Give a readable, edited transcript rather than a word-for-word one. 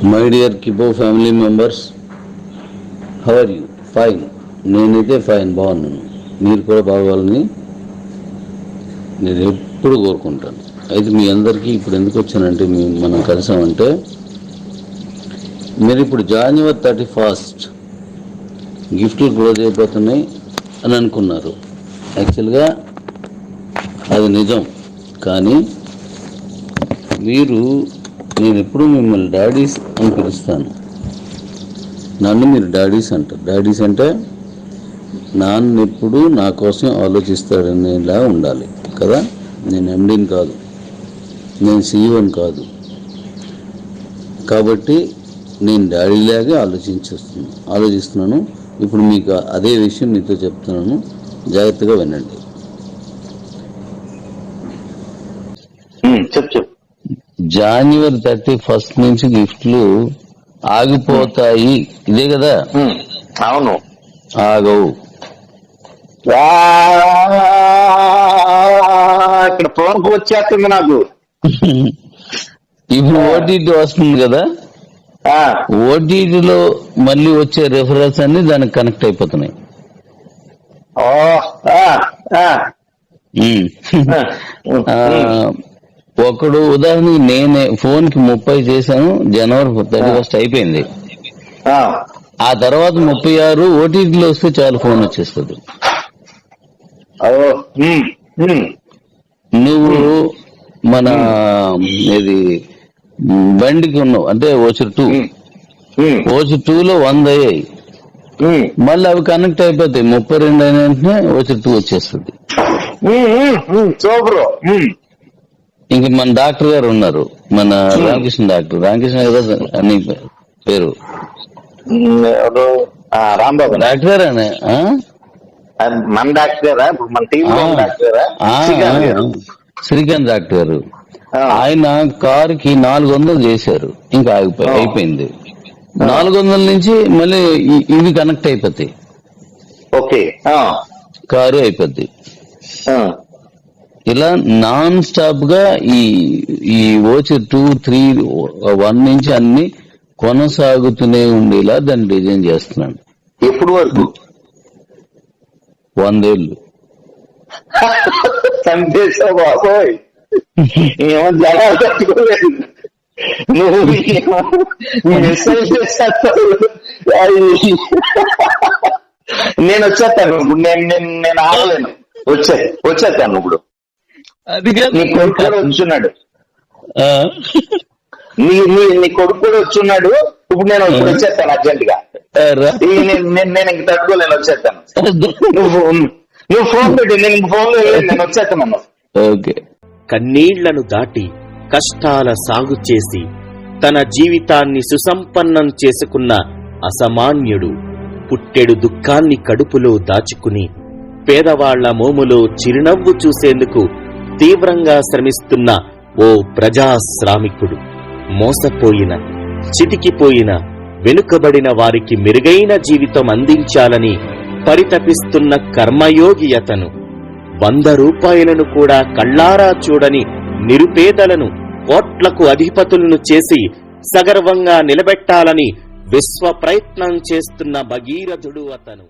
My dear Kibo family members, how are you? Fine. నేనైతే fine, బాగున్నాను. మీరు కూడా బాగోవాలని నేను ఎప్పుడు కోరుకుంటాను. అయితే మీ అందరికీ ఇప్పుడు ఎందుకు వచ్చానంటే, మనం కలిసామంటే, మీరు ఇప్పుడు January 31st గిఫ్ట్లు క్లోజ్ అయిపోతున్నాయి అని అనుకున్నారు. యాక్చువల్గా అది నిజం. కానీ నేను ఎప్పుడు మిమ్మల్ని డాడీస్ అని పిలుస్తాను. నన్ను మీరు డాడీస్ అంటారు. డాడీస్ అంటే నాన్న ఎప్పుడు నా కోసం ఆలోచిస్తాడనేలా ఉండాలి కదా. నేను ఎండీని కాదు, నేను సీఈఓని కాదు. కాబట్టి నేను డాడీలాగే ఆలోచిస్తున్నాను. ఇప్పుడు మీకు అదే విషయం మీతో చెప్తున్నాను, జాగ్రత్తగా వినండి. January 31st నుంచి గిఫ్ట్లు ఆగిపోతాయి. ఇదే కదా? అవును. ఆగవు. ఇక్కడ ఫోన్ వచ్చేస్తుంది నాకు. ఇప్పుడు ఓటీటీ వస్తుంది కదా, ఓటీటీలో మళ్ళీ వచ్చే రెఫరెన్స్ అన్ని దానికి కనెక్ట్ అయిపోతున్నాయి. ఒకడు ఉదాహరణకి నేనే ఫోన్ కి 30 చేశాను, January 31st అయిపోయింది. ఆ తర్వాత 36 ఓటీటీలో వస్తే చాలు, ఫోన్ వచ్చేస్తుంది. నువ్వు మన ఇది బండికి ఉన్నావు అంటే ఓచర్ 2లో 100 అయ్యాయి, మళ్ళీ అవి కనెక్ట్ అయిపోతాయి. 32 అయిన వెంటనే ఓచర్ 2 వచ్చేస్తుంది. ఇంక మన డాక్టర్ గారు ఉన్నారు, మన రామకృష్ణ డాక్టర్. రామకృష్ణ గారు అని పేరు, రాంబాబు డాక్టర్ గారే. మన డాక్టర్ గారా? మన టీం డాక్టర్ శ్రీకాంత్ డాక్టర్ గారు. ఆయన కారుకి 400 చేశారు, ఇంకా అయిపోయింది. 400 నుంచి మళ్ళీ ఇవి కనెక్ట్ అయిపోతాయి. ఓకే, కారు అయిపోద్ది. ఇలా నాన్ స్టాప్ గా ఈ ఓచర్ 2, 3, 1 నుంచి అన్ని కొనసాగుతూనే ఉండేలా దాన్ని డిజైన్ చేస్తున్నాను. ఎప్పుడు వరకు? 100 ఏళ్ళు. సందేశం బాబోయ్, ఏమో జనాలు తట్టుకోలేదు. నువ్వు నేను వచ్చేస్తాను ఇప్పుడు. నేను ఆగలేను, వచ్చేస్తాను ఇప్పుడు. నీ కొడుకు కూడా వచ్చున్నాడు, నీ కొడుకు కూడా వచ్చున్నాడు. ఇప్పుడు నేను వచ్చేస్తాను అర్జెంట్ గా. నేను ఇంక తట్టుకోలేను, వచ్చేస్తాను. నువ్వు ఫోన్ పెట్టి నేను ఫోన్ నేను వచ్చేస్తాను. కన్నీళ్లను దాటి కష్టాల సాగు చేసి తన జీవితాన్ని సుసంపన్నం చేసుకున్న అసామాన్యుడు పుట్టెడు దుఃఖాన్ని కడుపులో దాచుకుని పేదవాళ్ల మోములో చిరునవ్వు చూసేందుకు తీవ్రంగా శ్రమిస్తున్న ఓ ప్రజాశ్రామికుడు. మోసపోయిన, చితికిపోయిన, వెనుకబడిన వారికి మెరుగైన జీవితం అందించాలని పరితపిస్తున్న కర్మయోగి అతను. 100 రూపాయలను కూడా కళ్లారా చూడని నిరుపేదలను కోట్లకు అధిపతులను చేసి సగర్వంగా నిలబెట్టాలని విశ్వ ప్రయత్నం చేస్తున్న భగీరథుడు అతను.